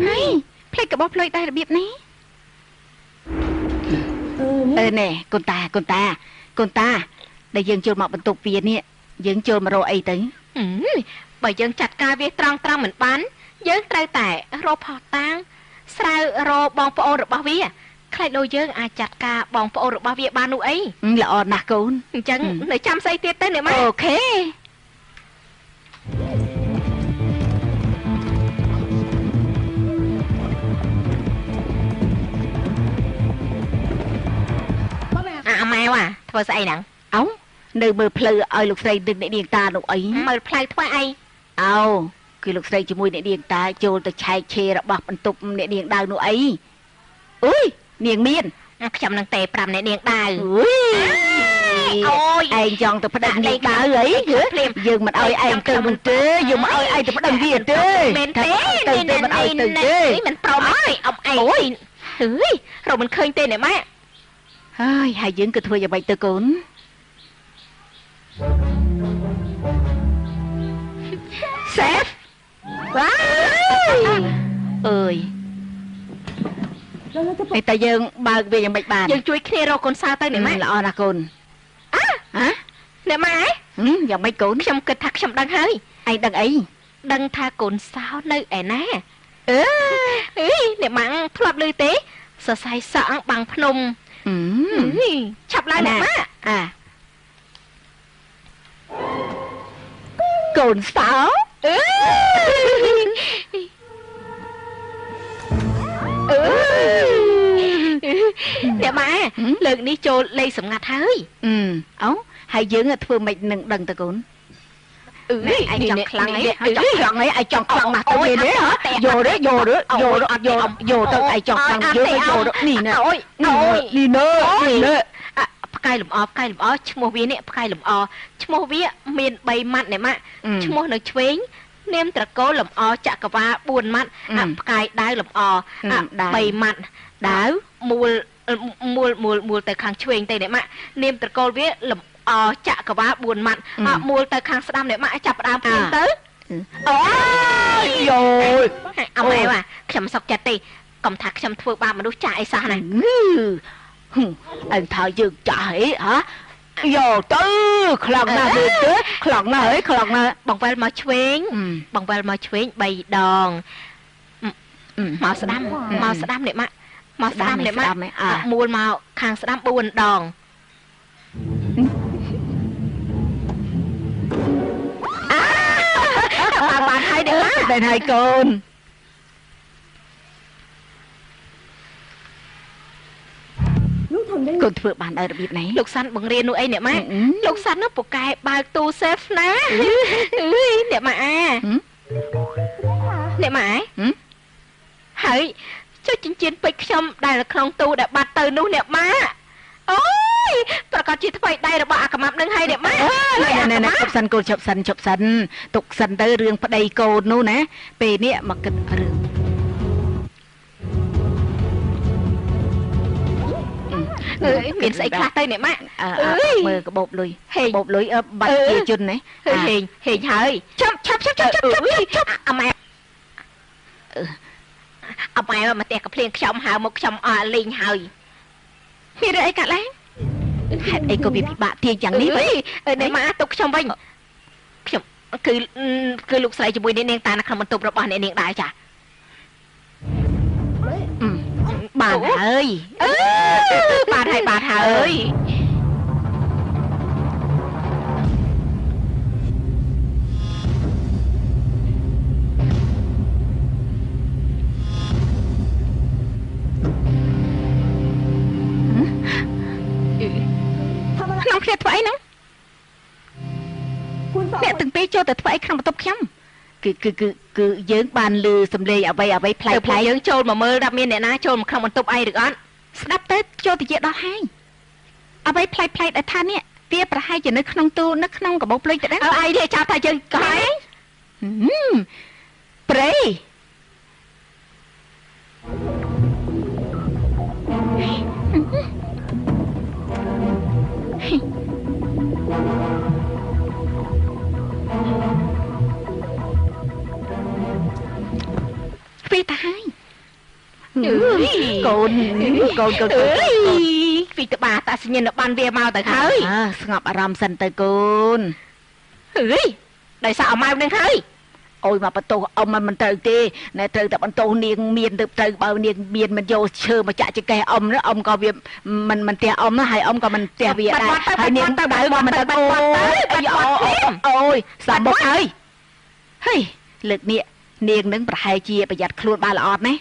hay play cả bóp play đây là biệp ní nè con ta đây dương chôn mọc bận tục việt nè dương chôn mà rồi ấy tới bởi dương chặt ca viết trăng mình bán dương trai tẻ rô phò tang sao rô bong phô rồi bao vía khai đôi dương ai chặt ca bong phô rồi bao vía ba nụ ấy là on nè con chẳng để chăm xây tiết tới nữa mà ok mèo thôi sao nặng ống nơi mờ plei ơi lục xây đừng để điền ta lục ấy mờ plei thôi aiคือลูกใส่จมูกเนี่ยเดียงตาโจลแต่ชายเชระบักมันตุบเนี่ยเดียงดาวหนูไอ้อุ้ยเนียงเมียนจำนังเตะปรำเนี่ยเดียงดาวไอ้จองแต่พดังเดียงดาวเลยยืมมันเอาไอ้เติมมันเจ้ยืมมันเอาไอ้แต่พดังเวียนเจ้เมนเต้มันเอาเติมเจ้มันปลอมไอ้เอาไอ้เฮ้ยเรามันเคยเต้เนี่ยไหมเฮ้ยหายยืมกระถวยอย่าไปเตะกุนเซฟว้าเอ้ยไอ้ตาเยิงบางเวียยังไม่บานยังช่วยเคลียร์เราคนซาเตอร์เนี่ยไหมละออนะคนฮะเนี่ยไหมยังไม่กุนชมกระทักชมดังเฮ้ยไอ้ดังไอ้ดังท่าคนสาวในไอ้แน่เนี่ยมังพลอดเลยเต้สะใสสะบางพนมฉับลายเนี่ยมาcồn sáo để mà lần đi trôi lây sầm ngạt hơi ấu hai dưỡng thưa mày nâng đằng ta cồn anh chọn khăn ấy chọn ấy ai chọn khăn mà tao về đấy hả vô đấy vô tao ai chọn khăn vô đó nè nè nèไก่หลุมอ้อชั่วโมงวิเนี่ยไก่หลุมอ้อชั่วโมงวิเมียนใบมัดเนี่ยมะชั่วโมงหนึ่งเช้งเนียมตะโกหลุมอ้อจักรวาบุญมัดไก่ได้หลุมอ้อใบมัดได้มูลแต่ข้างเช้งแต่เนี่ยมะเนียมตะโกวิหลุมอ้อจักรวาบุญมัดมูลแต่ข้างสะดำเนี่ยมะจับดำเป็นตื้อโย่เอาไงวะขมสกจัดตีกำทักขมทั่วบ้านมนุษย์จ่ายซะไหนanh thợ dừng chạy hả vô tư khlòng nào được chứ khlòng nào ấy khlòng nào bằng vel mà chuyến bày đòn màu đam này mà màu đam này mà mua màu khang đam buồn đòn bạn hai đứa bên hai con con thưa bạn ở biệt này lục xanh bằng riêng nuôi ấy nè má lục xanh nó buộc cài bao tu xếp ná nè mà nè mà hỡi cho chính chiến bích trong đây là không tu đã bắt từ nu nè má ôi tao có chỉ phải đây là bà cầm mập nâng hay nè má nè chụp sân tục sân tới riêng phải đây cô nu nè về nè mà cần miền sấy khát tay này má mơ cái bột lùi bạch kia chun này hình hơi chop mày mà tẹt cái phèn chom hào một chom linh hơi mi đây cả láng ấy có việc bạn tiền chẳng ní vậy này má tục chom vinh cứ lục sấy cho bùi nén ta nó không tục rồi bọn nén đại chả bà ơi bà ơi không thiệt vậy nữa mẹ từng tí cho tao vậy không tập khăm cứ dưỡng bàn lư sầm lê ở vậy play dưỡng trôn mà mơ đam miên nè na trôn mà không mình tục ai được ăn đắp tới cho thì chuyện đó hay ở vậy play để than nè tia para hai chuyện nó không tu nó không có bốc lên đấy ở ai đi chào thầy chân cái play ពីតាហើយកូនពីក្បាលតាសញ្ញាណបានវាមកទៅហើយស្ងប់អារម្មណ៍សិនទៅកូនដោយសារអម៉ៅនឹងហើយអូយមកបន្ទោសអ៊ំមិនត្រូវទេណែត្រូវតែបន្ទោសនាងមានទៅត្រូវបើនាងមានមិនយកឈើមកចាក់ចកេះអ៊ំអ៊ំក៏វាមិនផ្ទះអ៊ំហើយអ៊ំក៏មិនផ្ទះវាដែរហើយនាងទៅបើមិនទៅអូយស្លាប់បុកហើយហេលើកនេះនាងនឹងប្រហែលជាប្រយ័ត្នខ្លួនបានល្អណាស់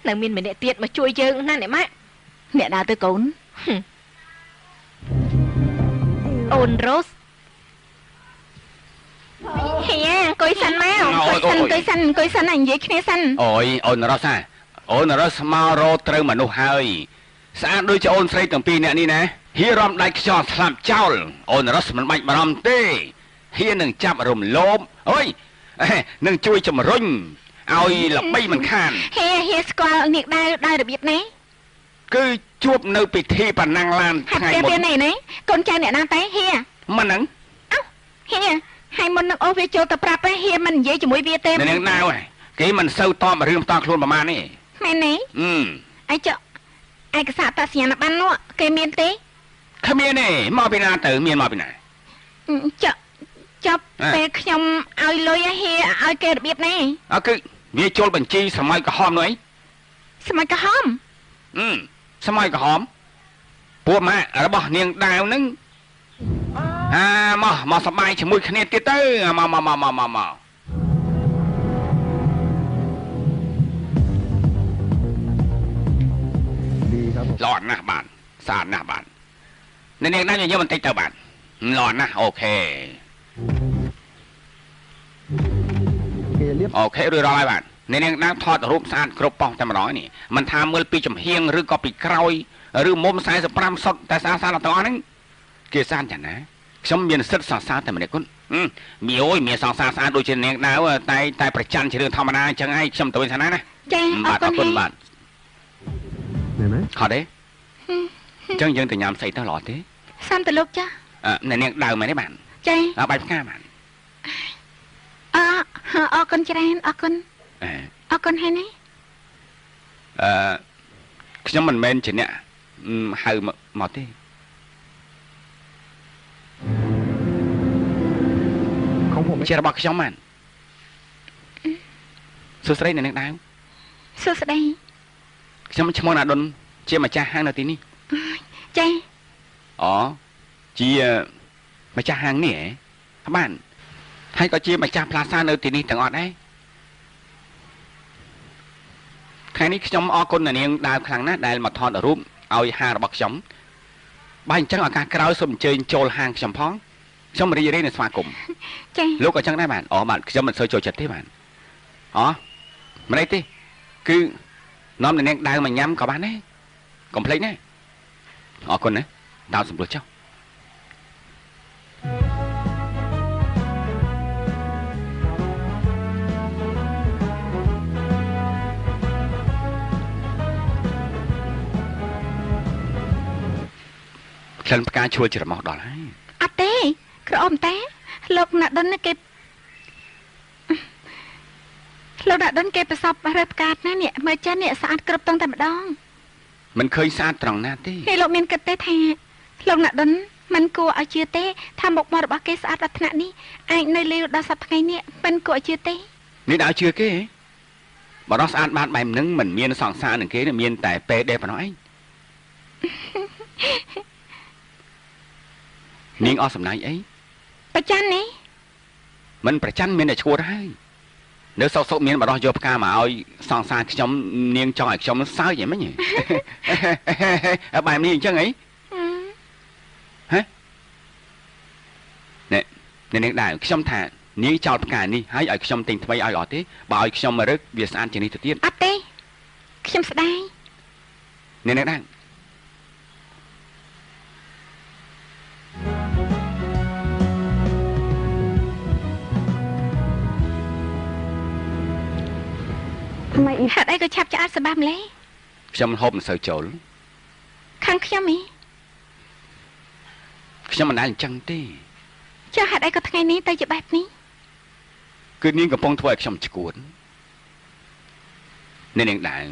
នឹងមានម្នាក់ទៀតមកជួយយើងណាអ្នកម៉ាក់អ្នកណាទៅកូនអូនរ៉ូសហេអង្គុយសិនមកអង្គុយសិននិយាយគ្នាសិនអូយអូនរ៉ូសអូនរ៉ូសមករកត្រូវមនុស្សហើយស្អាតដូចជាអូនស្រីទាំងពីរអ្នកនេះណាហ៊ារំដាច់ខ្យល់ស្លាប់ចោលអូនរ៉ូសមិនបាច់បារម្ភទេហ៊ានឹងចាប់រំលោភអូយនឹងជួយជំរុញឲ្យល្បីមិនខានហេស្គាល់នាងដែររបៀបណាគឺជួបនៅពិធីប៉ាណាំងឡានថ្ងៃមុននេះកូនចៅអ្នកណាតែហេមិនហ្នឹងហេហើយមុននឹងអូវាចូលទៅប្រាប់ហេមិននិយាយជាមួយវាទេនឹងណាវគេមិនសូវតបរឿងផ្ទាល់ខ្លួនប្រហែលនេះមែនទេឯចឯកសារតាសញ្ញាណប័ណ្ណនោះគេមានទេគ្មានទេមកពីណាទៅមានមកពីណាចាប់ពេលខ្ញុំឲ្យលុយហេឲ្យគេរបៀបណាគឺវាចូលបញ្ជីសម័យក្រហមនោះអីសម័យក្រហមសម័យក្រហមពួកម៉ាក់របស់នាងដាវហ្នឹងមកសប្បាយជាមួយគ្នាទៀតទៅមកល្អណាស់បាទស្អាតណាស់បាទនាងដាវញញឹមបន្តិចទៅបាទល្អណាស់អូខេអូខេរួចរាល់ហើយបាទនាងដាវថតរូបស្អាតគ្រប់ប៉ោះតែម្ដងនេះមិនថាមើលពីចំហៀងឬក៏ពីក្រោយឬមុំ45សុតតែស្អាតទាំងអស់ហ្នឹងគេស្អាតយ៉ាងណាខ្ញុំមានសិទ្ធិសរសើរតែម្នាក់គុណមីអូយមានសង្សារស្អាតដូចជានាងដាវតែប្រច័ណ្ឌជារឿងធម្មតាអញ្ចឹងឯងខ្ញុំទៅវិញថាណាចាអរគុណបាទមែនទេហត់ទេអញ្ចឹងយើងទៅញ៉ាំស្អីទៅល្អទេសាំទៅលោកចានាងដាវមែនទេបាទចាបាយផ្កាបាទអរគុណច្រើនអរគុណហើយនេះខ្ញុំមិនមែនជាអ្នកហៅមកទេของผมជារបស់ខ្ញុំបានសួស្ដីនាងដាវសួស្ដីខ្ញុំឈ្មោះណាដុនជាម្ចាស់ហាងនៅទីនេះចាជាម្ចាស់ហាងនេះហ៎បានហើយក៏ជាម្ចាស់ផ្លាសានៅទីនេះទាំងអស់ដែរថ្ងៃនេះខ្ញុំអរគុណនាងដាវខ្លាំងណាស់ដែលមកថតរូបឲ្យហាងរបស់ខ្ញុំបើអញ្ចឹងឱកាសក្រោយសូមអញ្ជើញចូលហាងខ្ញុំផងខ្ញុំរីករាយនឹងស្វាគមន៍ចា៎លោកក៏អញ្ចឹងដែរបាទបាទខ្ញុំមិនសូវចូលចិត្តទេបាទមិនអីទេគឺនាំនាងដាវមកញ៉ាំក៏បានដែរកុំភ្លេចណាអរគុណណាដាវសម្រួលចុះក្លិនផ្កាឈួលច្រមុះដល់ហើយអត់ទេក្រអមតាលោកណាដុនគេលោកណាដុនគេប្រសពរើផ្កាណានេះមើលចាស់នេះស្អាតគ្រប់តង់តែម្ដងមិនឃើញស្អាតត្រង់ណាទេនេះលោកមានគិតទេថាលោកណាដុនមិនគួរឲ្យជឿទេថាមុខមាត់របស់គេស្អាតដល់ថ្នាក់នេះអាចនៅលេវដល់សប្តាហ៍ថ្ងៃនេះមិនគួរឲ្យជឿទេនេះដល់ជឿគេបើដល់ស្អាតបានបែបហ្នឹងមិនមានសង្សារនឹងគេមានតែពេលដេប៉ុណ្ណោះឯងនាងអស់សំណាញ់អីប្រច័ណ្ឌនេះមិនប្រច័ណ្ឌមានតែឈួតហើយនៅសុកមានបដោះយកផ្កាមកឲ្យសង្សារខ្ញុំនាងចង់ឲ្យខ្ញុំសើចយ៉ាងម៉េចបែបនេះអញ្ចឹងអីហ៎នាងដែរខ្ញុំថានាងចោលផ្កានេះហើយឲ្យខ្ញុំទិញថ្មីឲ្យអត់ទេបើឲ្យខ្ញុំមករឹកវាស្អាតជាងនេះទៅទៀតអត់ទេខ្ញុំស្ដាយនាងដែរម៉េចហេតុអីក៏ឆាប់ឆ្អាតសបាម្លេះខ្ញុំហូបមិនសូវចូលខាងខ្ញុំហីខ្ញុំមិនដែលអញ្ចឹងទេចុះហេតុអីក៏ថ្ងៃនេះទៅជាបែបនេះ គឺនាងកំពុងធ្វើឲ្យខ្ញុំឈួតនាងដែរ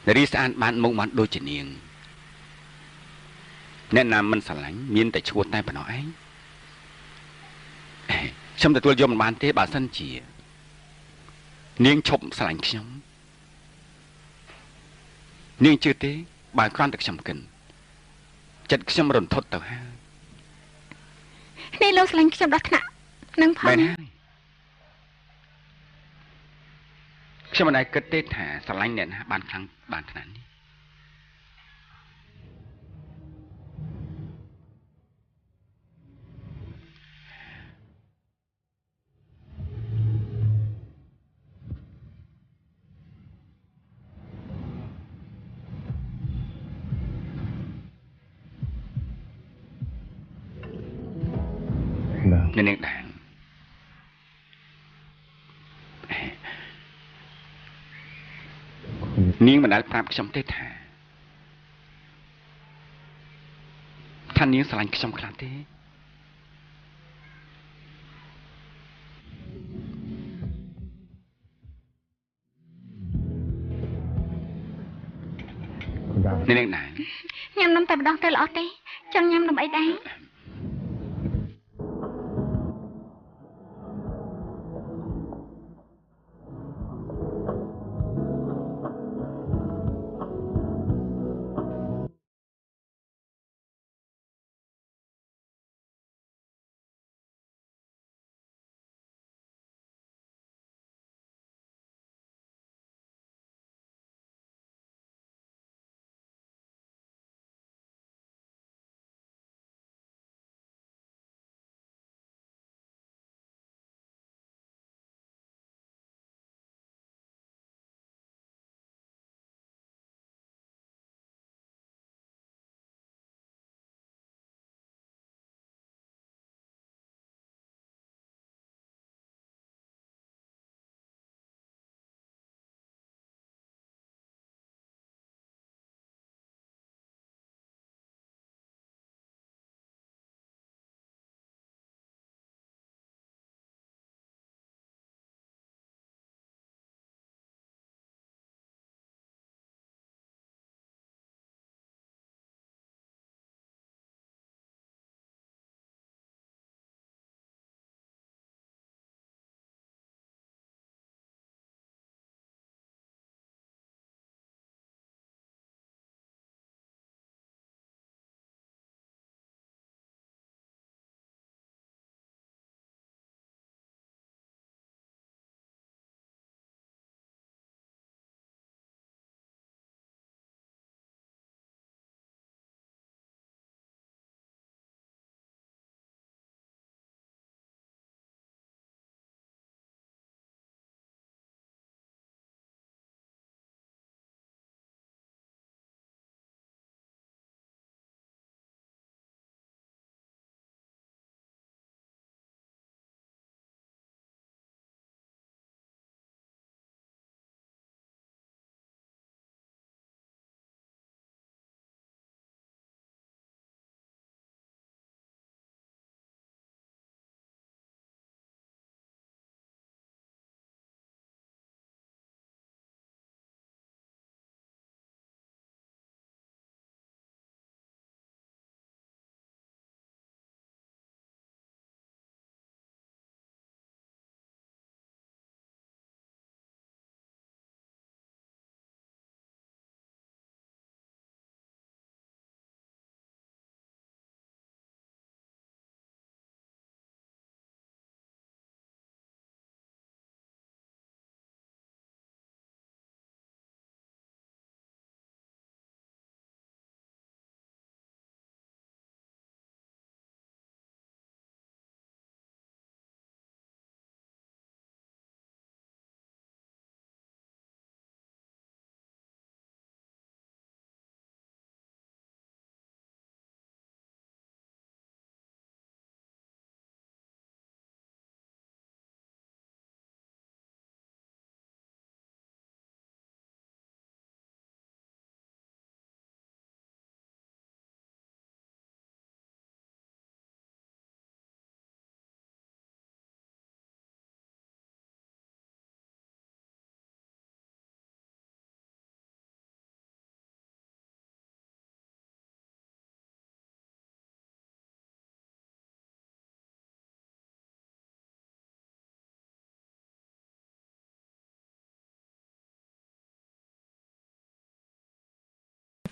នារីស្អាតបានមុខបានដូចជានាងអ្នកណាមិនស្រឡាញ់មានតែឈួតតែប៉ុណ្ណោះឯងខ្ញុំទទួលយកមិនបានទេបើសិនជានាងឈប់ស្រឡាញ់ខ្ញុំនាងជឿទេបើគ្រាន់តែខ្ញុំគិនចិត្តខ្ញុំរន្ធត់ទៅហើយនេះលោកស្រឡាញ់ខ្ញុំដល់ថ្នាក់នឹងផងមែនហើយខ្ញុំមិនដែលគិតទេថាស្រឡាញ់អ្នកណាបានខ្លាំងបានខ្នាតនេះនាងដែរនាងមិនដែលប្រាប់ខ្ញុំទេថានាងស្រឡាញ់ខ្ញុំខ្លាំងទេនាងដែរញ៉ាំនំតែម្ដងទៅល្អទេចង់ញ៉ាំនំអីដែរ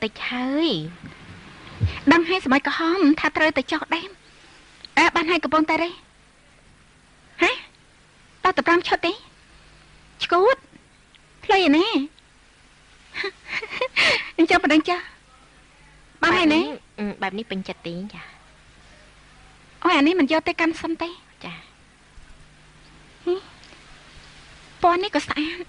តិចហើយ ដឹងឲ្យសម័យក្រហមថាត្រូវតែចោះដេមបានឲ្យកំប៉ុងតែទេហ៎ដល់តែ5ឈុតទេឈួតផ្លូវឯណាអញ្ចឹងប៉ណ្ដឹងចាបានហើយណាបែបនេះពេញចិត្តទេចាអូយអានេះមិនយកទៅកាន់សុំទេចាពណ៌នេះក៏ស្អាត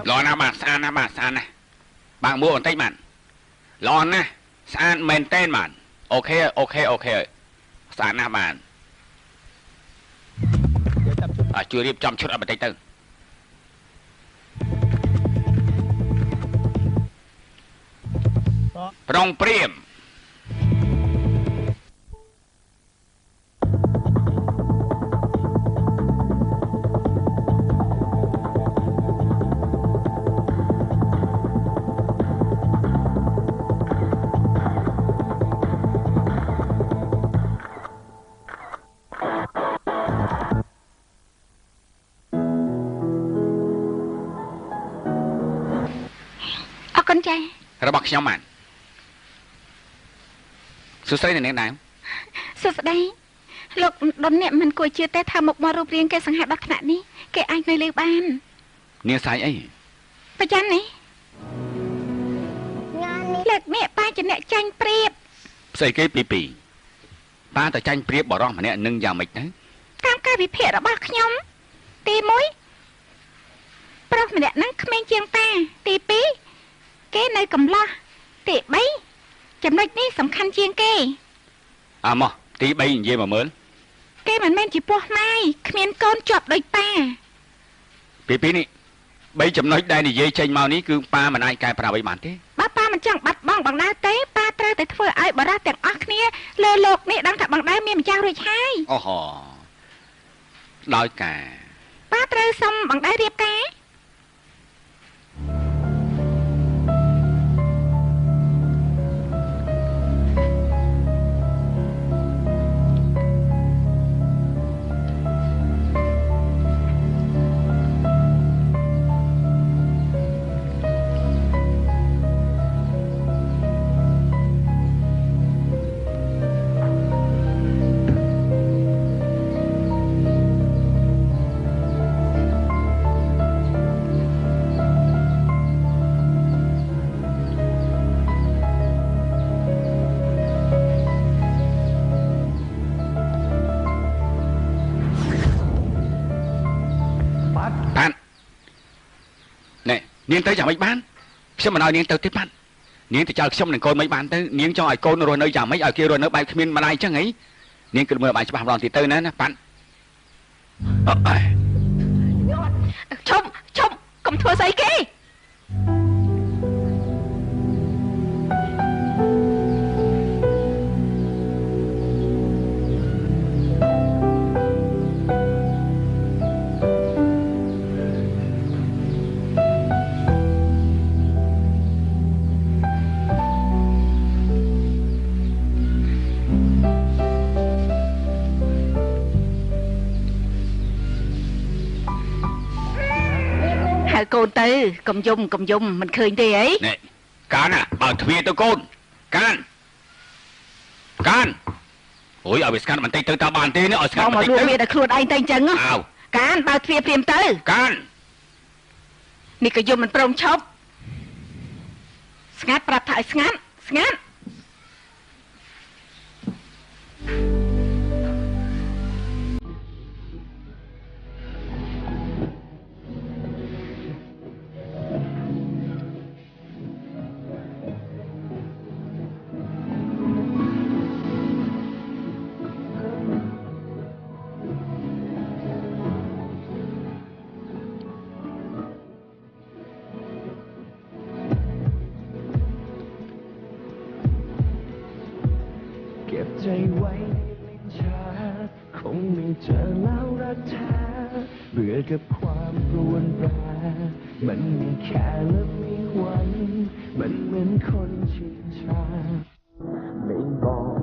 ល្អណាស់បាទស្អាតណាស់បាទស្អាតណាស់បើកមួកបន្តិចបាទល្អណាស់ស្អាតមែនតែនបាទអូខេស្អាតណាស់បាទជួយរៀបចំឈុតឲ្យបន្តិចទៅប្រុងព្រាមកូនចារបស់ខ្ញុំបានសួស្ដីអ្នកនាងដែរសួស្ដីលោកដុនអ្នកមិនគួរជឿទេថាមុខមាត់រូបរាងគេសង្ហេដល់ថ្នាក់នេះគេអាចនៅលើបាននាងស្អីអីប្រចាំនេះលើកនេះប៉ាជាអ្នកចាញ់ព្រៀបស្អីគេពីប៉ាទៅចាញ់ព្រៀបបរោះម្នាក់នឹងយ៉ាងម៉េចទៅតាមការវិភាគរបស់ខ្ញុំទី1ប្រុសម្នាក់នឹងក្មេងជាងប៉ាទី2គេនៅកំឡោះទី3ចំណុចនេះសំខាន់ជាងគេមកទី3និយាយមកមើលគេមិនមែនជាពោះម៉ាយគ្មានកូនជាប់ដូចប៉ាពីនេះ3ចំណុចដែលនិយាយចេញមកនេះគឺប៉ាមិនអាចកែប្រែអ្វីបានទេបើប៉ាមិនចង់បាត់បង់បង្ដៅទេប៉ាត្រូវតែធ្វើឲ្យបរិសទាំងអស់គ្នាលើโลกនេះដឹងថាបង្ដៅមានម្ចាស់រួចហើយអូហូដោយការប៉ាត្រូវសុំបង្ដៅរៀបការនាងទៅយ៉ាងម៉េចបានខ្ញុំមិនឲ្យនាងទៅទេប៉ាត់នាងទៅចោលខ្ញុំនឹងកូនមិនបានទៅនាងចង់ឲ្យកូនរស់នៅយ៉ាងម៉េចឲ្យគេរស់នៅបែបគ្មានម្ដាយចឹងហីនាងគិតមើលឲ្យច្បាស់ម្ដងទៀតទៅណាប៉ាត់ឈប់កុំធ្វើស្អីគេកូនទៅកុំយំមិនឃើញទេអីនេះកានណាបើទ្វារទៅកូនកានអូយឲ្យវាស្កាត់បន្តិចទៅតើបានទេនេះឲ្យស្កាត់បន្តិចទៅមករួមវាដល់ខ្លួនឯងទៅអញ្ចឹងកានបើទ្វារព្រាមទៅកាននេះក៏យំមិនព្រមឈប់ស្ងាត់ប្រាប់ថាឲ្យស្ងាត់ใจไว้ในลิ้นชาคงไม่เจอแล้วรักแท้เบื่อกับความรวนแปรมันมีแค่และมีหวังมันเหมือนคนชินชาไม่บอก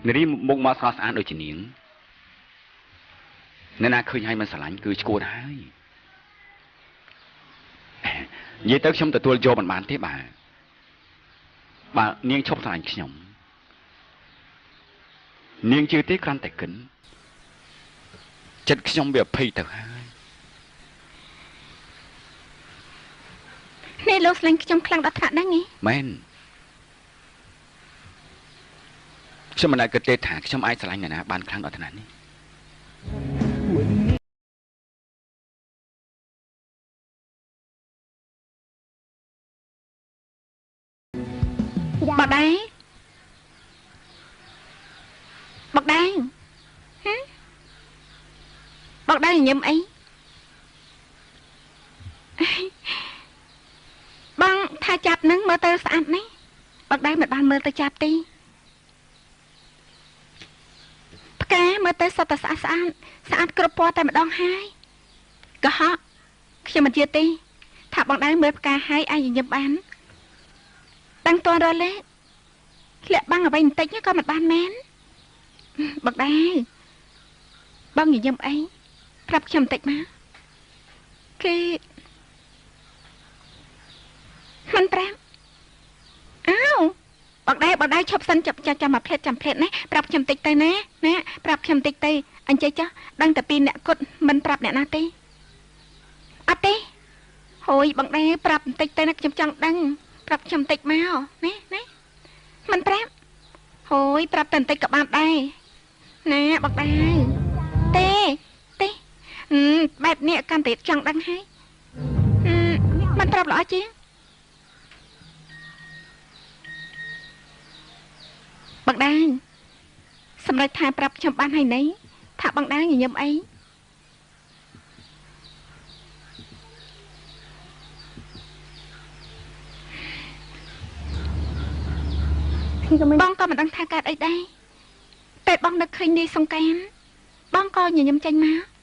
នារីមុខមកស្រស់ស្អាតដូចជានាងអ្នកណាឃើញឲ្យមិនស្រឡាញ់គឺឈួតហើយនិយាយទៅខ្ញុំទទួលយកមិនបានទេបាទនាងឈប់ស្រឡាញ់ខ្ញុំនាងជឿទេគ្រាន់តែគិនចិត្តខ្ញុំវាភ័យទៅហើយនេះលោកស្លាញ់ខ្ញុំខ្លាំងដល់ថ្នាក់ហ្នឹងហ៎មែនខ្ញុំមិនដែលគិតទេថាខ្ញុំអាចស្រឡាញ់អ្នកណាបានខ្លាំងដល់ថ្នាក់នេះបកដែរបកដែរបកដែរញញឹមអីបងថាចាប់នឹងមើលទៅស្អាតនេះបកដែរមិនបានមើលទៅចាប់ទេផ្កាមើលទៅសុទ្ធតែស្អាតស្អាតគ្រប់ពណ៌តែម្ដងហើយកុហកខ្ញុំមិនជឿទេថាបងដែរមើលផ្កាហើយអាចញញឹមបានតាំងតរលេធ្លាក់បាំងអ្វីបន្តិចក៏មិនបានមែនបកដែរបងញញឹមអីប្រាប់ខ្ញុំបន្តិចមកគេមិនប្រាប់អើបកដែរឈប់សិនចាំមកផ្លេតចាំផ្លេតណាប្រាប់ខ្ញុំបន្តិចទៅណាប្រាប់ខ្ញុំបន្តិចទៅអញ្ចឹងចុះដឹងតែពីអ្នកគត់មិនប្រាប់អ្នកណាទេអត់ទេហូយបងដែរប្រាប់បន្តិចទៅណាខ្ញុំចង់ដឹងប្រាប់ខ្ញុំបន្តិចមកណាមិនប្រាប់ហូយប្រាប់តែបន្តិចក៏បានដែរណាបងដែរទេបែបនេះកាន់តែចង់ដឹងហើយមិនប្រាប់ល្អជាងបងដែរសម្រាប់ថាប្រាប់ខ្ញុំបានហើយណីថាបងដែរញញឹមអីបងក៏មិនដឹងថាកើតអីដែរតែបងនឹកឃើញនាយសង្កានបងក៏ញញឹមចេញមក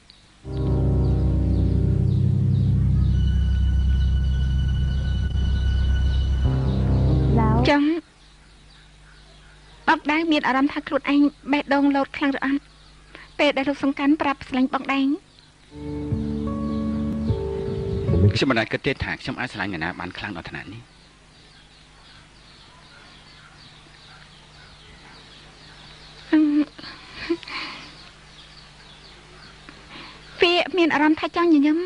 ចឹងបងដែរមានអារម្មណ៍ថាខ្លួនឯងបេះដូងលោតខ្លាំងឬអត់ពេលដែលលោកសង្កានប្រាប់ស្លាញ់បងដែរខ្ញុំមិនអាចគិតទេថាខ្ញុំអាចស្រឡាញ់អ្នកណាបានខ្លាំងដល់ថ្នាក់នេះវាមានអារម្មណ៍ថាចង់ញញឹម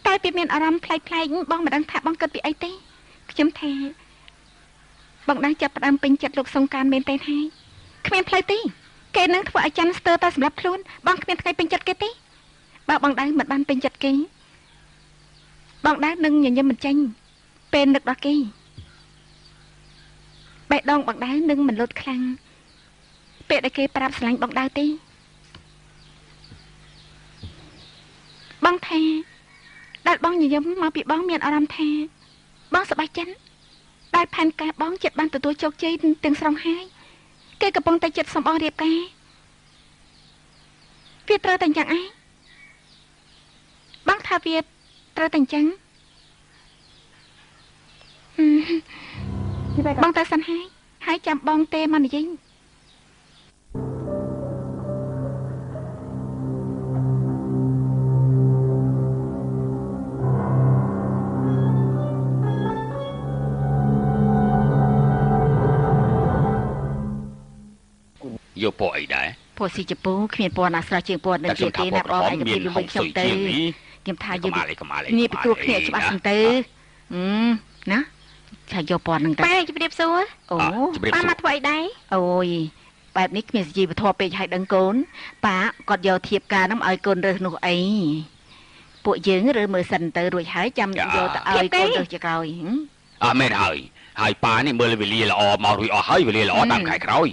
តែវាមានអារម្មណ៍ប្លែកបងមិនដឹងថាបងគិតពីអីទេខ្ញុំថាបងđangចាប់ផ្ដើមពេញចិត្តលោកសង្កានមែនទេហើយគ្មានផ្លូវទេគេនឹងធ្វើឲ្យច័ន្ទស្ទើរតែសម្រាប់ខ្លួនបងគ្មានថ្ងៃពេញចិត្តគេទេបើបងដែរមិនបានពេញចិត្តគេបងដែរនឹងញញឹមមិនចេញពេលនឹកដល់គេបេះដូងបងដែរនឹងមិនលត់ខ្លាំងពេលដែលគេប្រាប់ស្រឡាញ់បងដែរទេបងថាដែលបងញញឹមមកពីបងមានអារម្មណ៍ថាបងសប្បាយចិត្តដែលផែនការបងចិត្តបានទទួលជោគជ័យទាំងស្រុងហើយគេកំពុងតែចិត្តសំអងរៀបការវាត្រូវតែអញ្ចឹងឯងបងថាវាត្រូវតែអញ្ចឹងបងទៅសិនហើយចាំបងទេមកនិយាយយកពណ៌អីដែរពណ៌ស៊ីជពូគ្មានពណ៌ណាស្រស់ជាងពណ៌នឹងទៀតទេណាបងឯងទៅពីវិញខ្ញុំទៅខ្ញុំថាយើងនេះពីទួគ្នាច្បាស់ហ្នឹងទៅណាថាយកពណ៌ហ្នឹងទៅបែរជម្រាបសួរអូប៉ាមកធ្វើអីដែរអូយបែបនេះគ្មានជីវធម៌ពេកឲ្យដឹងកូនប៉ាគាត់យកធៀបការហ្នឹងឲ្យកូនរើសនោះអីពួកយើងរើសមើលសិនទៅរួចហើយចាំយកទៅឲ្យកូនរើសជាក្រោយអត់មែនហើយប៉ានេះមើលវេលាល្អមករួចអស់ហើយវេលាល្អតាមខែក្រោយ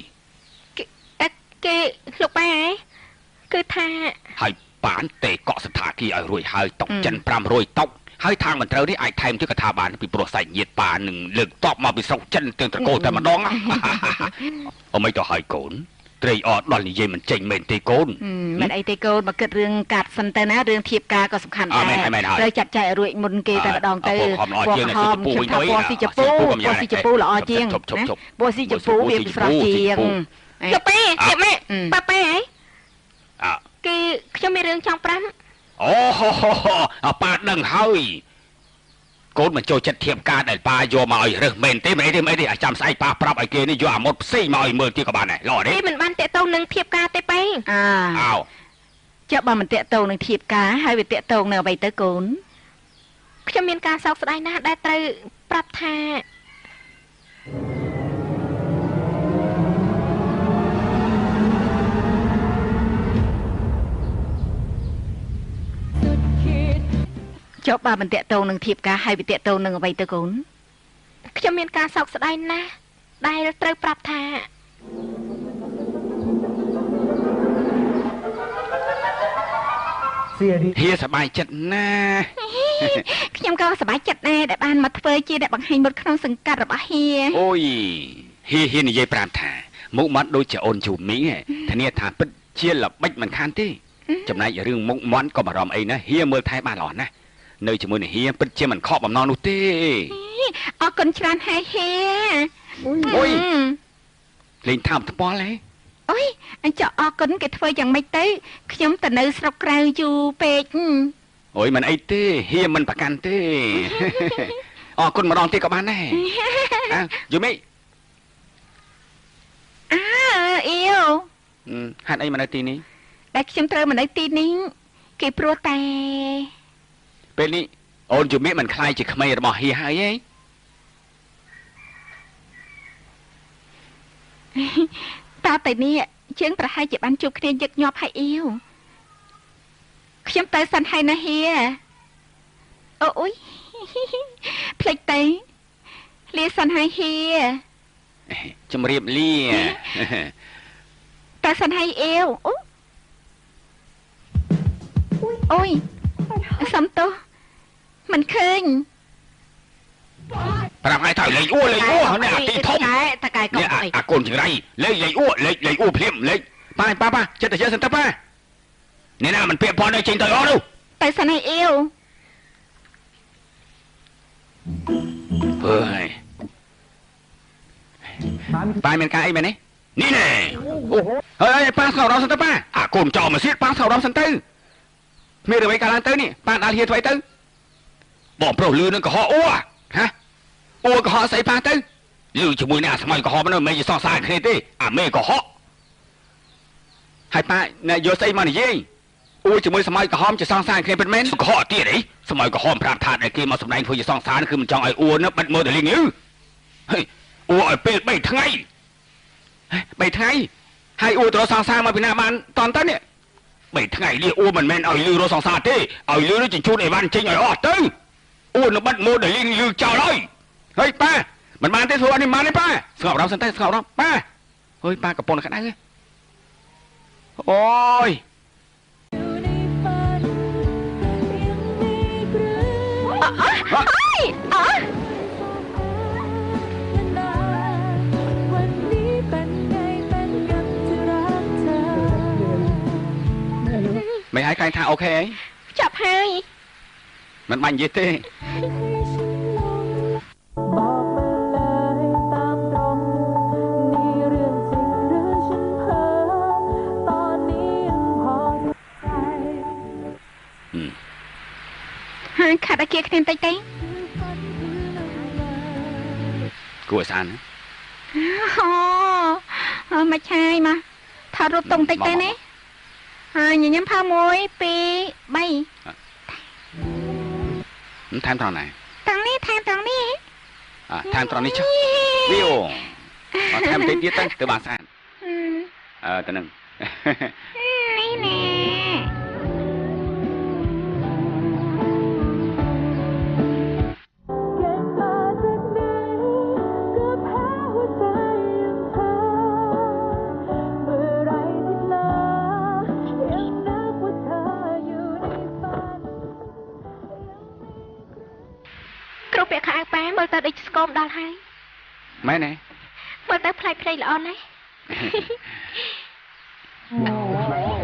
គេលោកប៉ាគឺថាហើយប៉ានទេកក់ស្ថានភាពឲ្យរួចហើយតុកចិន500តុកហើយທາງមិនត្រូវនេះអាចថែមទៀតក៏ថាបានពីព្រោះសាច់ញាតិប៉ានឹងលើកតបមកពីស្រុកចិនទាំងត្រកូលតែម្ដងអមិនទៅហើយកូន ត្រីអត់ដល់និយាយមិនចេញមែនទេកូនមិនអីទេកូនមកគិតរឿងកាត់សិនទៅណារឿងធៀបការក៏សំខាន់ដែរត្រូវចាត់ចែករួចមុនគេតែម្ដងទៅពណ៌ស៊ីជពូវិញទៅពណ៌ស៊ីជពូល្អជាងពណ៌ស៊ីជពូវាស្រស់ជាងជប៉ែម៉ែប៉ាប៉ែហ៎គឺខ្ញុំមានរឿងចង់ប្រាំអូប៉ាដឹងហើយកូនមិនចូលចិត្តធៀបការដែលប៉ាយកមកឲ្យរើសមែនទេមិនអីទេចាំស្អែកប៉ាប្រាប់ឲ្យគេនេះយកអាមុតផ្សេងមកឲ្យមើលទៀតក៏បានដែរល្អទេគេមិនបានតាក់ទងនឹងធៀបការទេប៉ែអោចុះបើមិនតាក់ទងនឹងធៀបការហើយវាតាក់ទងនៅអ្វីទៅកូនខ្ញុំមានការសោកស្ដាយណាស់ដែលត្រូវប្រាប់ថាចុះបើមិនតាក់ទងនឹងធៀបការហើយវាតាក់ទងនឹងអ្វីទៅកូនខ្ញុំមានការសោកស្ដាយណាស់ដែលត្រូវប្រាប់ថាហៀសប្បាយចិត្តណាស់ខ្ញុំក៏សប្បាយចិត្តដែរដែលបានមកធ្វើជាអ្នកបង្ហាញមុតក្នុងសង្កាត់របស់ហៀអូយហៀនិយាយប្រាប់ថាមុខមាត់ដូចជាអូនជូមីងធានាថាពិតជាល្បិចមិនខានទេចំណែករឿងមុខមាត់ក៏បារម្ភអីណាហៀមើលថែបានល្អណាស់នៅជាមួយនឹងហៀពិតជាមិនខកបំណងនោះទេអរគុណច្រើនហើយហៀអូយលេងថោកថ្ពាល់ហ៎អូយអញ្ចឹងអរគុណគេធ្វើយ៉ាងម៉េចទៅខ្ញុំទៅនៅស្រុកក្រៅយូរពេកអូយមិនអីទេហៀមិនប្រកាន់ទេអរគុណម្ដងទៀតក៏បានដែរយូមីអ៊ីវហេតុអីមកនៅទីនេះដែលខ្ញុំត្រូវមកនៅទីនេះគេព្រោះតែពេលនេះអូនយូមីមិនខ្លាយជាក្មេងរបស់ហៀហើយទេតើតែនេះជើងប្រហែលជាបានជួបគ្នាញឹកញាប់ហើយអ៊ីវខ្ញុំទៅសិនហើយណាហៀអូយភ្លេចទៅលាសិនហើយហៀជំរាបលាតែសិនហើយអ៊ីវអូយសំទោសមិនឃើញប្រាប់ឲ្យទៅលេងអ៊ូនេះអាទីធំតកែកុំអីអាកូនចង្រៃលេងអ៊ូលេងអ៊ូភ្លាមលេងប៉ាចិត្តតែយើងសិនទៅប៉ានេះណាមិនពាក់ព័ន្ធឲ្យចេញទៅអស់នោះទៅសិនឲ្យអ៊ីវប៉ាមានការអីមែនទេនេះណែហើយប៉ាស្ងោរំសិនទៅប៉ាអាកូនចោលមកសៀតប៉ាស្ងោរំសិនទៅមានអ្វីកើតឡើងទៅនេះប៉ាដាល់ហៀធ្វើអីទៅបងប្រុសលឺនឹងកុហកអ៊ូហ៎អ៊ូកុហកស្អីប៉ាទៅលឺជាមួយនឹងអាស្មៅកុហកមិនមែនជាសងសារគ្នាទេអាមេកុហកហើយប៉ាយកស្អីមកនិយាយអ៊ូជាមួយស្មៅកុហកជាសងសារគ្នាពិតមែនកុហកទៀតអីស្មៅកុហកប្រាប់ថាដែលគេមកសម្ដែងធ្វើជាសងសារគឺមិនចង់ឲ្យអ៊ូនឹងបិទមើលទៅលីងហើយអ៊ូឲ្យពេល3ថ្ងៃហើយអ៊ូទៅសងសារមកពីណាបានតន់ទៅនេះ3ថ្ងៃនេះអ៊ូមិនមែនឲ្យលឺរសងសារទេឲ្យលឺនឹងជញ្ជូនអីវ៉ាន់ចេញឲ្យអស់ទៅអ៊ូនឹងបិទម៉ូដែលលីងលឺចោលហើយប៉ាមិនបានទេធ្វើអត់នេះបានទេប៉ាស្ងប់រំសិនទៅស្ងប់រំប៉ាអើយប៉ាកំពុងក្តៅអូយមិនឲ្យកាយថាអូខេអីចាប់ហើយមិនបាញ់និយាយទេហើយខាត់ឲ្យគេគ្នាតិចទេគួរសានអូមកឆាយមកថតរូបតុងតិចទេណាហើយញញឹមផា1 2 3ថែមត្រង់ណាត្រង់នេះថែមត្រង់នេះថែមត្រង់នេះចុះវីអូថែមតិចទៀតទៅបានស្អាតទៅនឹងនេះណែមើលទៅដូចស្គមដល់ហើយមែនទេមើលទៅផ្លែភ្នែកល្អណាស់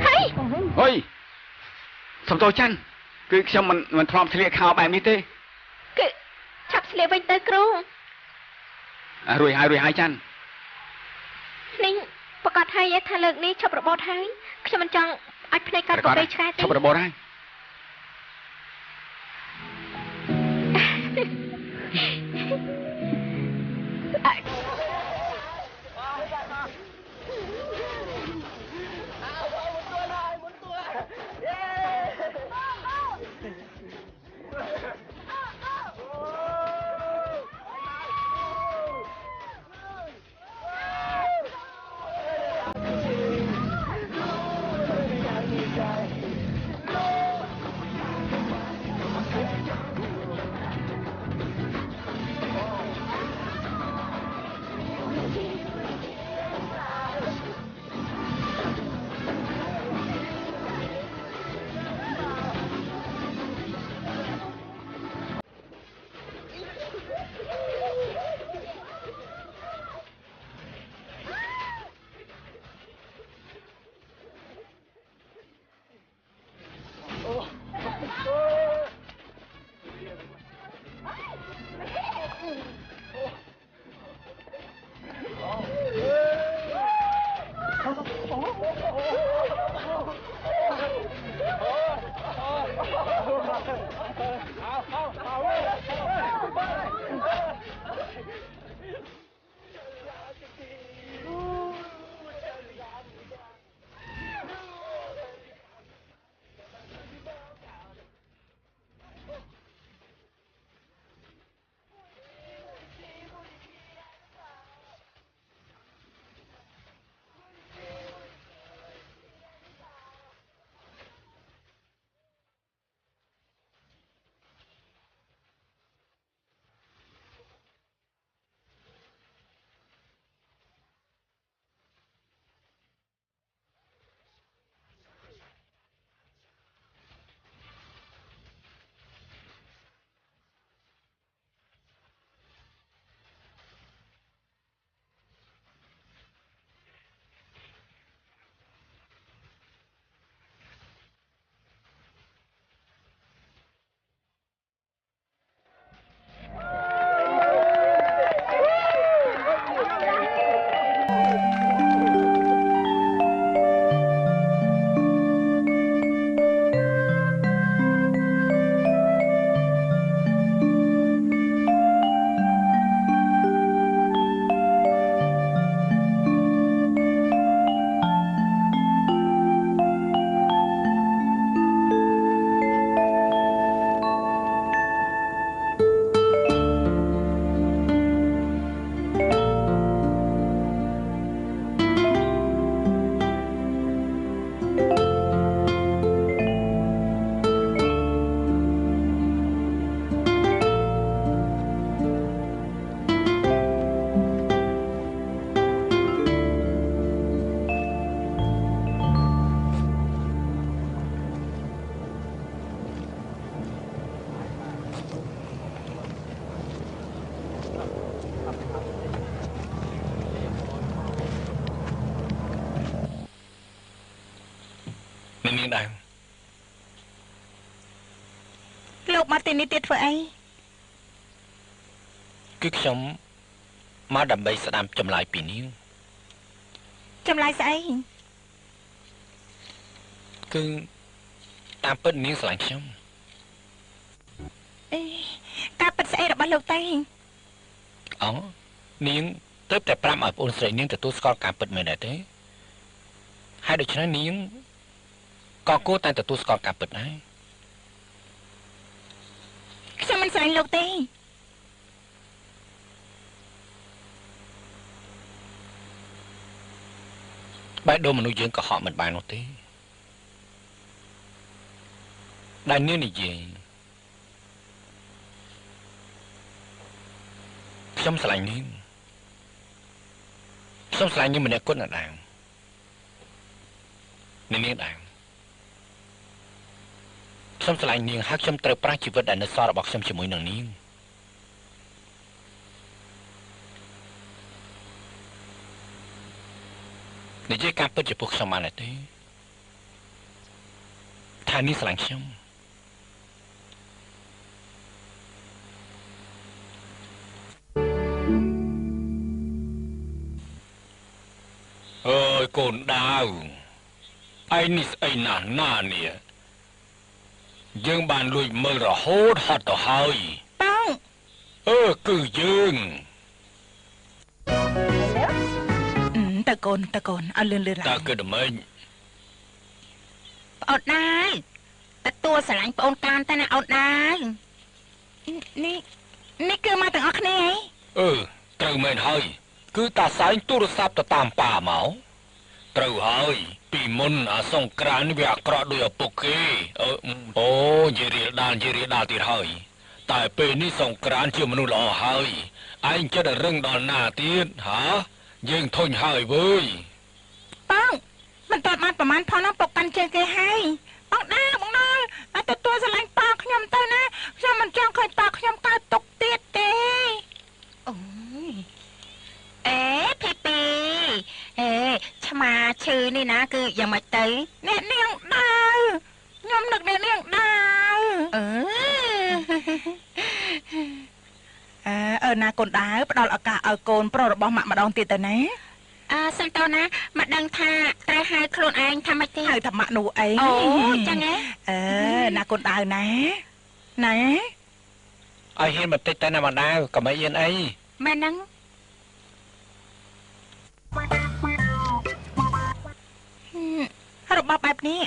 ហើយហុយសំទោសច័ន្ទគឺខ្ញុំមិនធ្លាប់ធ្លាក់ខោបែបនេះទេគឺឆាប់ស្លៀកវិញទៅគ្រូរួចហើយច័ន្ទនេះប្រកាសហើយថាលើកនេះឈប់របត់ហើយខ្ញុំមិនចង់ឲ្យភ្នែកកាត់ក៏ពេលឆ្កែទេឈប់របត់ហើយនាងដែរលោកមកទីនេះទៀតធ្វើអីគឺខ្ញុំមកដើម្បីស្ដាប់ចម្លើយពីនាងចម្លើយស្អីគឺតាមពិតនាងស្រឡាញ់ខ្ញុំអេការពិតស្អីរបស់លោកតេអូនាងទើបតែប្រាប់ឲ្យប្អូនស្រីនាងទទួលស្គាល់ការពិតមែនទេហើយដូច្នេះនាងក៏គួរតែទទួលស្គាល់ការពិតដែរខ្ញុំមិនស្រឡាញ់លោកទេបែបដូរមនុស្សយើងក៏ហក់មិនបាននោះទេដែលនាងនិយាយខ្ញុំស្រឡាញ់នាងខ្ញុំស្រឡាញ់នាងម្នាក់គត់ណាស់ដែរនាងដែរខ្ញុំស្រឡាញ់នាងហើយខ្ញុំត្រូវប្រាស់ជីវិតដែលនៅសល់របស់ខ្ញុំជាមួយនឹងនាង និយាយការពិតចំពោះខ្ញុំបានទេថានេះស្រឡាញ់ខ្ញុំអើយកូនដាវឯនេះស្អីណាស់ណានេះយើងបានលួចមើលរហូតហត់ទៅហើយប៉ោគឺយើងតើកូនឲ្យលឿនឡើងតើគឺដំណេញប្អូនណាយទទួលស្រឡាញ់ប្អូនកានតែណាអូនណាយនេះគឺមកទាំងអស់គ្នាហីត្រូវមែនហើយគឺតាសែងទូរស័ព្ទទៅតាមប៉ាមកត្រូវហើយពីមុនអាសង្ក្រាននេះវាអាក្រក់ដូចឪពុកគេអូនិយាយរៀលដាល់ទៀតហើយតែពេលនេះសង្ក្រានជាមនុស្សល្អហើយឯងចិត្តរឹងដល់ណាទៀតហាយើងធុញហើយវើយបងមិនតាន់បានប្រមាណផងណាពុកកាន់ជើងគេហើយបងណាឲ្យទទួលស្រឡាញ់ប៉ាខ្ញុំទៅណាខ្ញុំមិនចង់ឃើញប៉ាខ្ញុំកើតទុកទៀតទេអូយភីពីឆ្មាឈឺនេះណាគឺយ៉ាងម៉េចទៅអ្នកនាងដាវខ្ញុំនឹកអ្នកនាងដាវណាកូនដាវផ្ដល់ឱកាសឲ្យកូនប្រុសរបស់ម៉ាក់ម្ដងទៀតទៅណាសិនតើណាមកដឹងថាត្រូវហៅខ្លួនឯងថាម៉េចទេហៅថាម៉ាក់នោះអីអូចឹងហ៎ណាកូនដាវណាឲ្យហ៊ានបន្តិចទៅណាម្ដាវកុំឲ្យអៀនអីមែនហ្នឹងរបស់បែបនេះ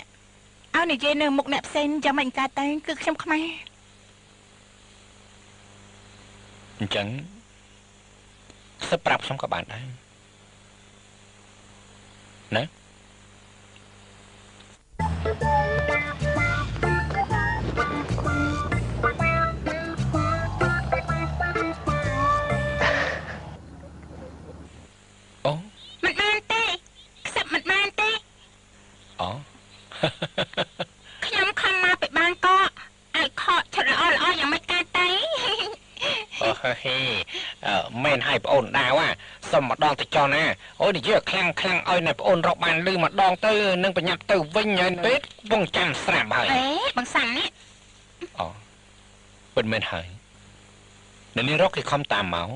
ឲ្យនិយាយនៅមុខអ្នកផ្សេងចាំមិនកើតតែគឺខ្ញុំខ្មែរអញ្ចឹងសិបប្រាប់ខ្ញុំក៏បានដែរណាអូមិនបានទេខ្សឹបមិនបានទេអូខ្ញុំខំមកពីបានក៏ឲ្យខកឈុតល្អយ៉ាងមិនកើតទេមែនឲ្យប្អូនដាវសុំម្ដងទៅចោះណាអូនិយាយខ្លាំងឲ្យណែប្អូនរកបានលឺម្ដងទៅនឹងប្រញាប់ទៅវិញហើយពេកវងចាំស្រាប់ហើយបងសាំនេះអូពិតមែនហើយនាងរកគេខំតាមមក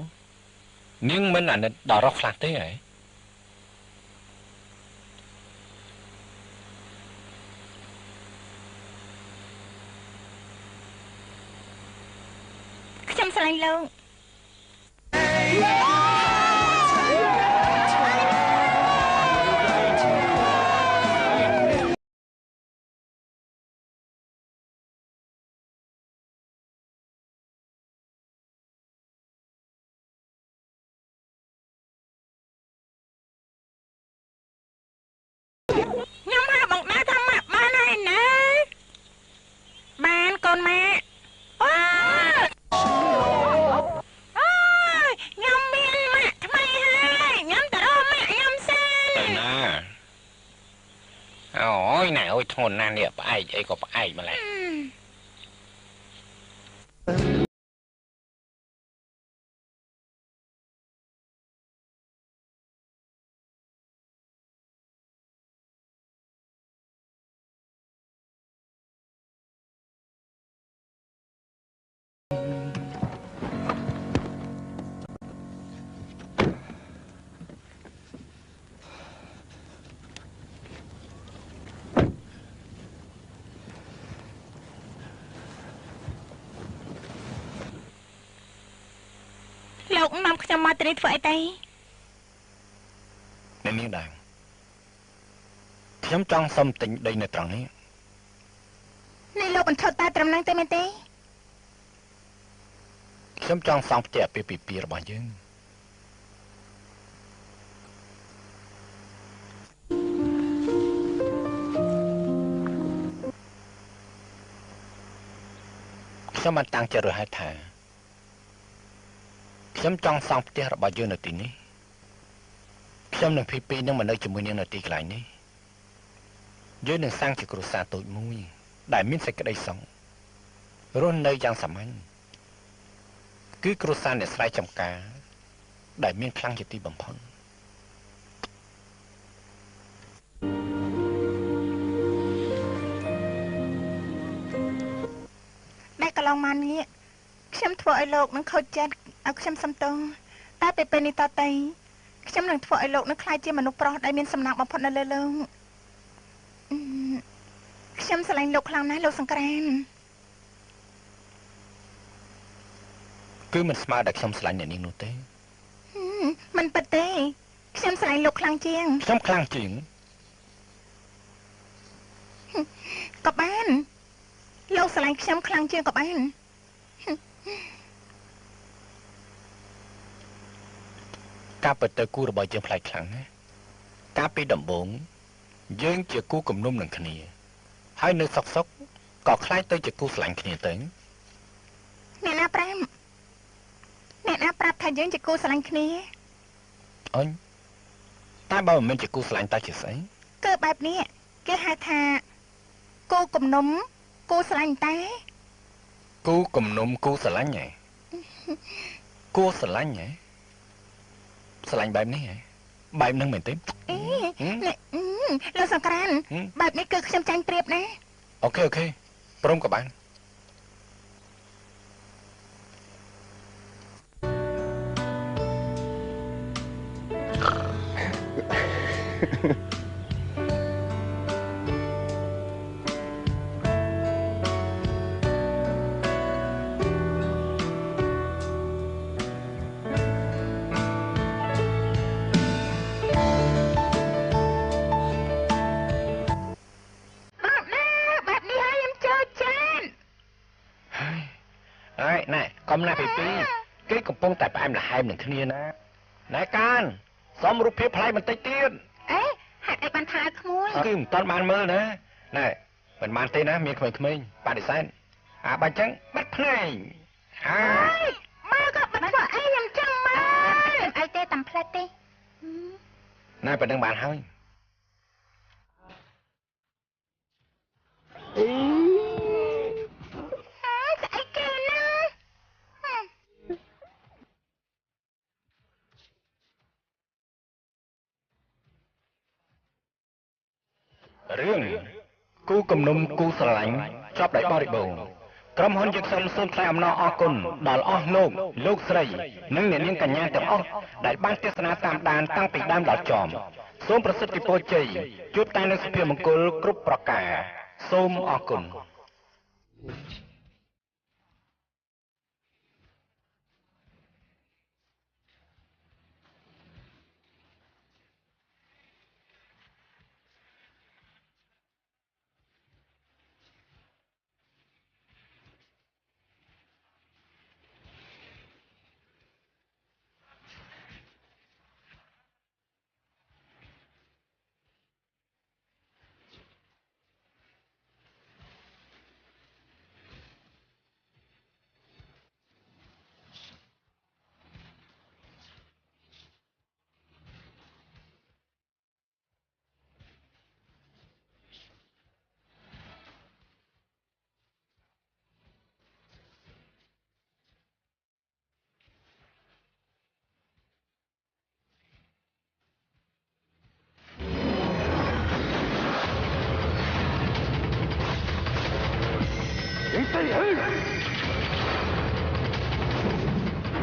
នាងមិនអាណិតដល់រកខ្លះទេហ៎ខ្ញុំស្រឡាញ់លោកខ្ញុំហៅបងណាថាម៉ាក់បានហើយណាបានកូនម៉ាក់ខ្ញុំមានម៉ាក់ថ្មីហើយខ្ញុំទៅរកម៉ាក់ខ្ញុំសិនទៅណាអូយណែអូយធ្ងន់ណាស់នេះផ្អែកអីក៏ផ្អែកម្ល៉េះលោកនាំខ្ញុំមកទីនេះធ្វើអីទេនាងដែរខ្ញុំចង់សុំទិញដីនៅត្រង់នេះនេះលោកបញ្ឈប់តែត្រឹមហ្នឹងទេមែនទេខ្ញុំចង់សង់ផ្ទះអាពាហ៍ពិពាហ៍របស់យើងខ្ញុំបានតាំងចិត្តរួចហើយថាខ្ញុំចង់សង់ផ្ទះរបស់យើងនៅទីនេះខ្ញុំនឹងពីពីនឹងមកនៅជាមួយនាងនៅទីកន្លែងនេះយើងនឹងសាងជាគ្រួសារតូចមួយដែលមានសេចក្តីសុខរស់នៅយ៉ាងសាមញ្ញគឺគ្រួសារអ្នកស្រែចម្ការដែលមានខ្លាំងជាទីបំផុត ឡងមកនេះខ្ញុំធ្វើឲ្យលោកនឹងខូចចិត្តឲ្យខ្ញុំសំទោសតែពេលនេះតទៅខ្ញុំនឹងធ្វើឲ្យលោកនឹងខ្លាចជាមនុស្សប្រុសដែលមានសំណាងបំផុតនៅលើលោកខ្ញុំស្រឡាញ់លោកខ្លាំងណាស់លោកសង្ក្រានគឺមិនស្មើដែលខ្ញុំស្រឡាញ់អ្នកនាងនោះទេមិនពិតទេខ្ញុំស្រឡាញ់លោកខ្លាំងជាងខ្ញុំខ្លាំងជាងក៏បានលោកស្រឡាញ់ខ្ញុំខ្លាំងជាងក៏បានការពិតទៅគូរបស់យើងប្លែកខ្លាំងណាស់កាលពីដំបូងយើងជាគូគំនុំនឹងគ្នាហើយនៅសុកក៏ខ្លាចទៅជាគូស្រឡាញ់គ្នាទៅអ្នកណាប្រាប់ថាយើងជាគូស្រឡាញ់គ្នាអញតែបើមិនមែនជាគូស្រឡាញ់តើជាស្អីគឺបែបនេះគេហៅថាគូគំនុំគូស្រឡាញ់តែគូគំនុំគូស្រឡាញ់ហ៎គូស្រឡាញ់ហ៎ស្រឡាញ់បែបនេះហ៎បែបហ្នឹងមែនទេលោកសង្ក្រានបែបនេះគឺខ្ញុំចាញ់ព្រៀបណាអូខេព្រមក៏បានកុំណាពីពីគេកំពុងតែផ្អែមល្ហែមនឹងគ្នាណាណែកានសុំរូបភាពផ្លែបន្តិចទៀតអេហេតុអីបានថាក្មួយគឺមិនតាន់បានមើលណាណែមិនបានទេណាមានក្មេងៗបដិសេធបាច់ចឹងបិទភ្នែកមើលក៏បិទធ្វើអីខ្ញុំចង់មើលអីទេតាមផ្លែទេណែប៉ណ្ណឹងបានហើយរឿងគូគំនុំគូស្រឡាញ់ចប់ដោយបរិបូរណ៍ក្រុមហ៊ុនយើងសូមថ្លែងអំណរអគុណដល់អស់លោកស្រីនិងអ្នកនាងកញ្ញាទាំងអស់ដែលបានទស្សនាតាមដានតាំងពីដើមដល់ចប់សូមប្រសិទ្ធពរជ័យជួបតែនឹងសុភមង្គលគ្រប់ប្រការសូមអរគុណ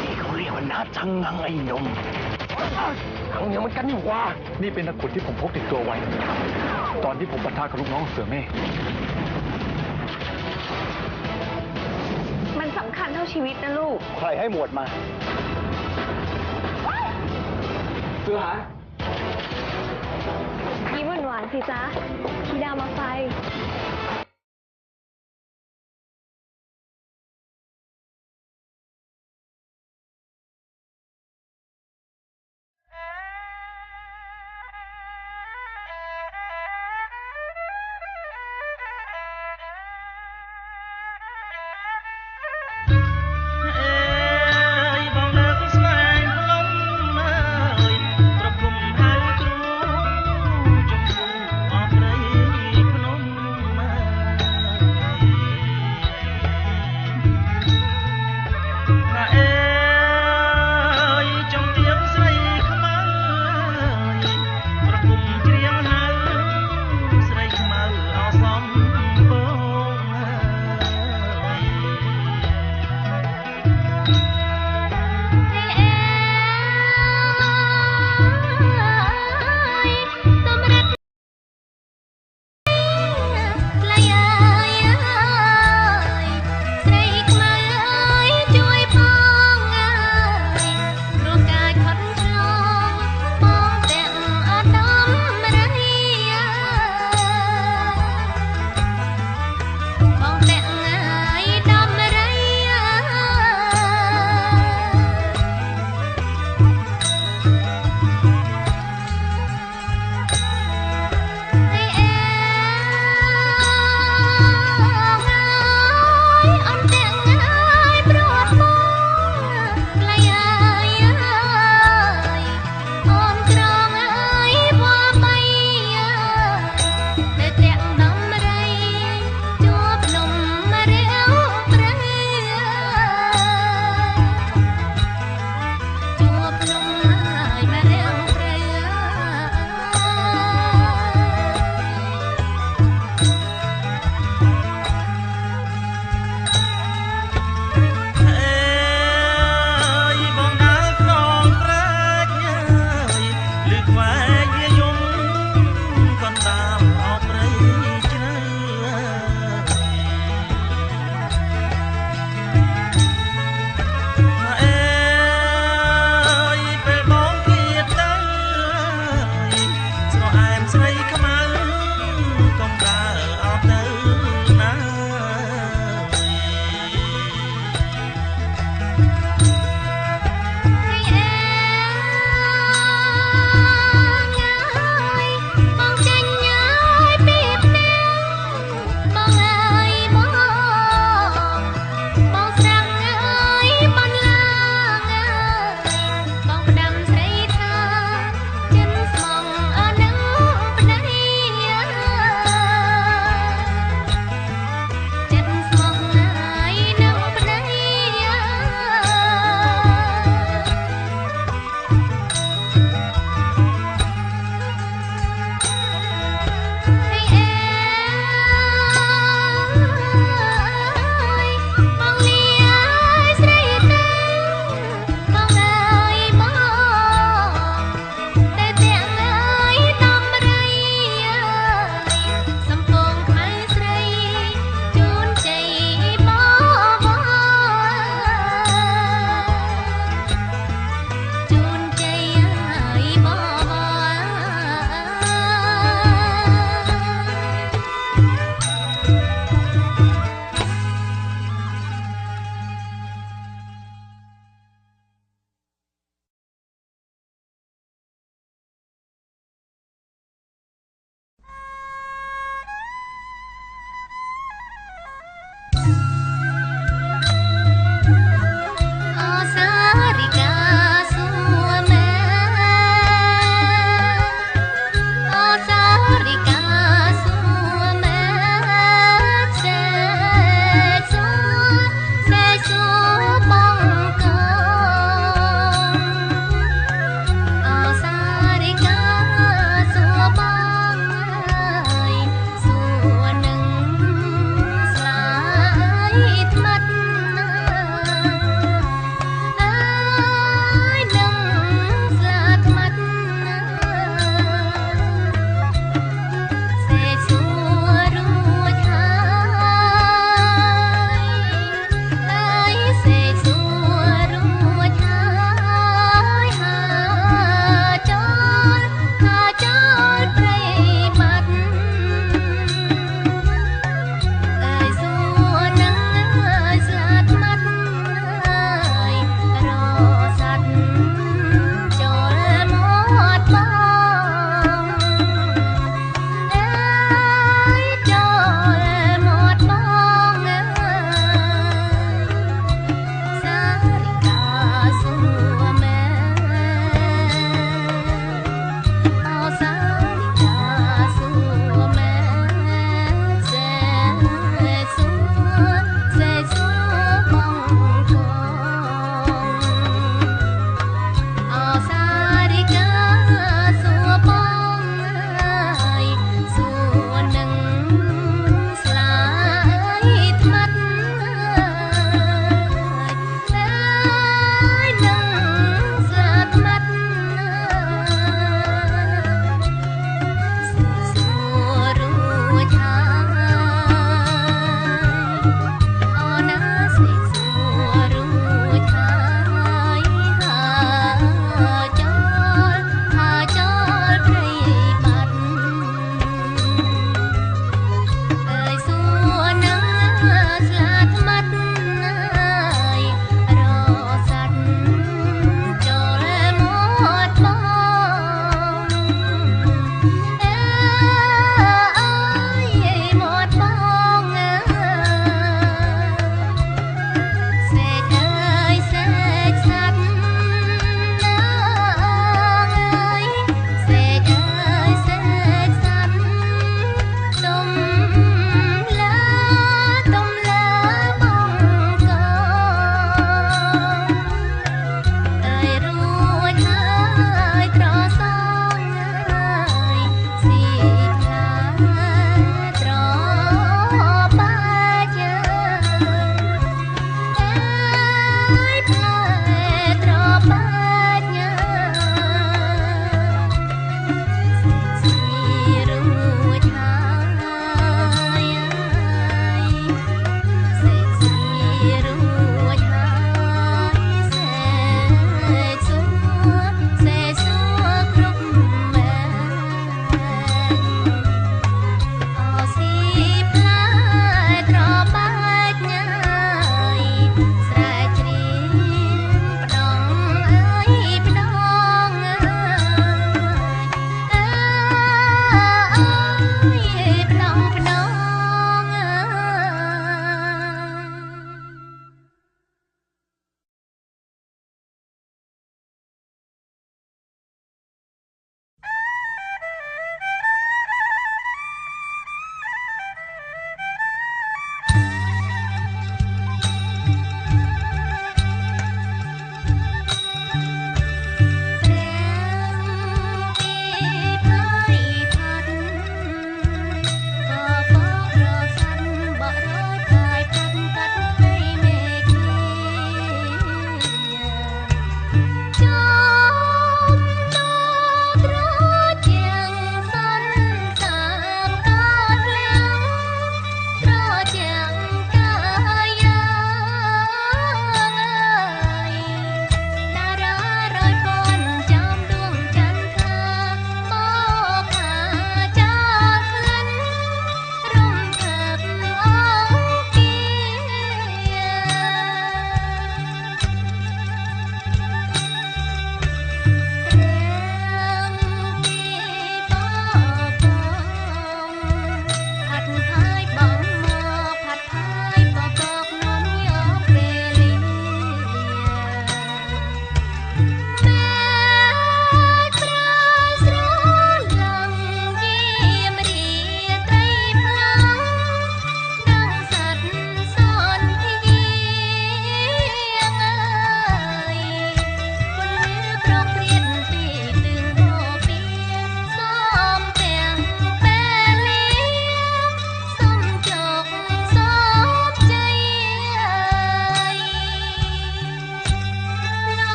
นี่เขาเรียกว่าน้าจังงังไอ้หนุ่มทังยังมันกันนี่ว่านี่เป็นตะกรุดที่ผมพกติดตัวไว้ตอนที่ผมปะทะกับลูกน้องเสือเมฆมันสำคัญเท่าชีวิตนะลูกใครให้หมวดมาเสือหายิ้มหวานๆสิจ๊ะพี่ดาวมาไฟ